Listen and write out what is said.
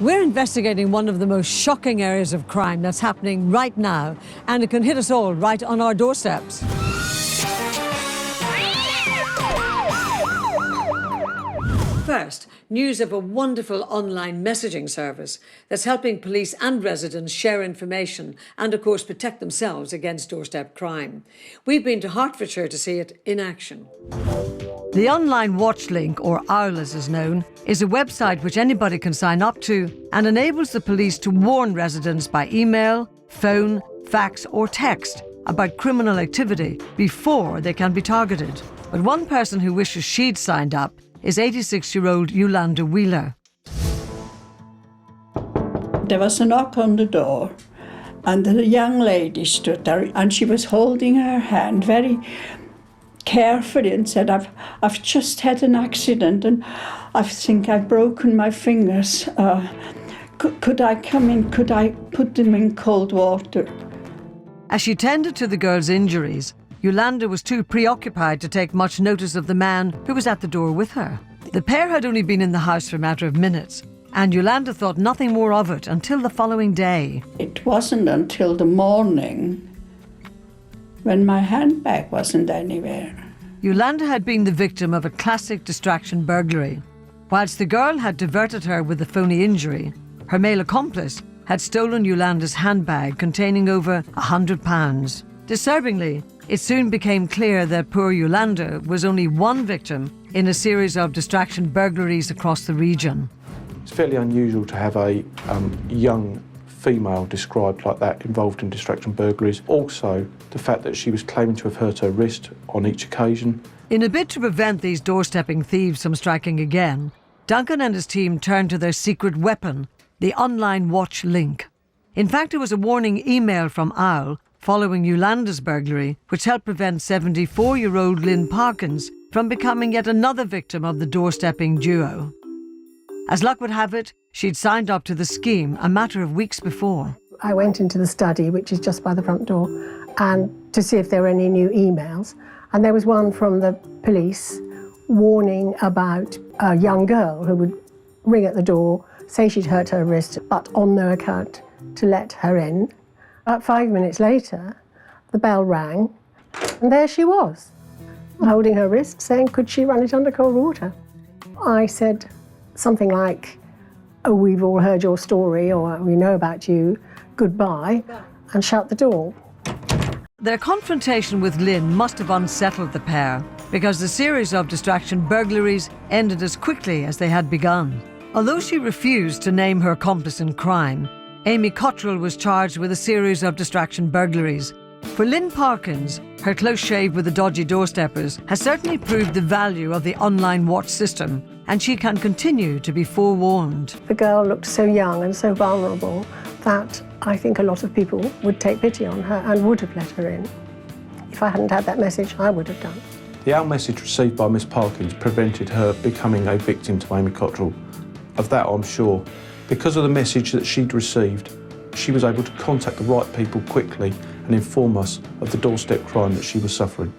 We're investigating one of the most shocking areas of crime that's happening right now, and it can hit us all right on our doorsteps. First, news of a wonderful online messaging service that's helping police and residents share information and, of course, protect themselves against doorstep crime. We've been to Hertfordshire to see it in action. The Online Watch Link, or OWL as is known, is a website which anybody can sign up to and enables the police to warn residents by email, phone, fax or text about criminal activity before they can be targeted. But one person who wishes she'd signed up is 86-year-old Yolanda Wheeler. There was a knock on the door and a young lady stood there and she was holding her hand very carefully and said, I've just had an accident and I think I've broken my fingers. Could I come in? Could I put them in cold water? As she tended to the girl's injuries, Yolanda was too preoccupied to take much notice of the man who was at the door with her. The pair had only been in the house for a matter of minutes, and Yolanda thought nothing more of it until the following day. It wasn't until the morning when my handbag wasn't anywhere. Yolanda had been the victim of a classic distraction burglary. Whilst the girl had diverted her with a phony injury, her male accomplice had stolen Yolanda's handbag containing over £100. Disturbingly, it soon became clear that poor Yolanda was only one victim in a series of distraction burglaries across the region. It's fairly unusual to have a young female described like that involved in distraction burglaries. Also, the fact that she was claiming to have hurt her wrist on each occasion. In a bid to prevent these doorstepping thieves from striking again, Duncan and his team turned to their secret weapon, the Online Watch Link. In fact, it was a warning email from OWL following Yolanda's burglary, which helped prevent 74-year-old Lynn Parkins from becoming yet another victim of the doorstepping duo. As luck would have it, she'd signed up to the scheme a matter of weeks before. I went into the study, which is just by the front door, and to see if there were any new emails. And there was one from the police warning about a young girl who would ring at the door, say she'd hurt her wrist, but on no account to let her in. About 5 minutes later, the bell rang, and there she was, holding her wrist, saying, could she run it under cold water? I said something like, oh, we've all heard your story, or we know about you, goodbye, and shut the door. Their confrontation with Lynn must have unsettled the pair, because the series of distraction burglaries ended as quickly as they had begun. Although she refused to name her accomplice in crime, Amy Cottrell was charged with a series of distraction burglaries. For Lynn Parkins, her close shave with the dodgy doorsteppers has certainly proved the value of the online watch system, and she can continue to be forewarned. The girl looked so young and so vulnerable that I think a lot of people would take pity on her and would have let her in. If I hadn't had that message, I would have done. The OWL message received by Miss Parkins prevented her becoming a victim to Amy Cottrell. Of that, I'm sure. Because of the message that she'd received, she was able to contact the right people quickly and inform us of the doorstep crime that she was suffering.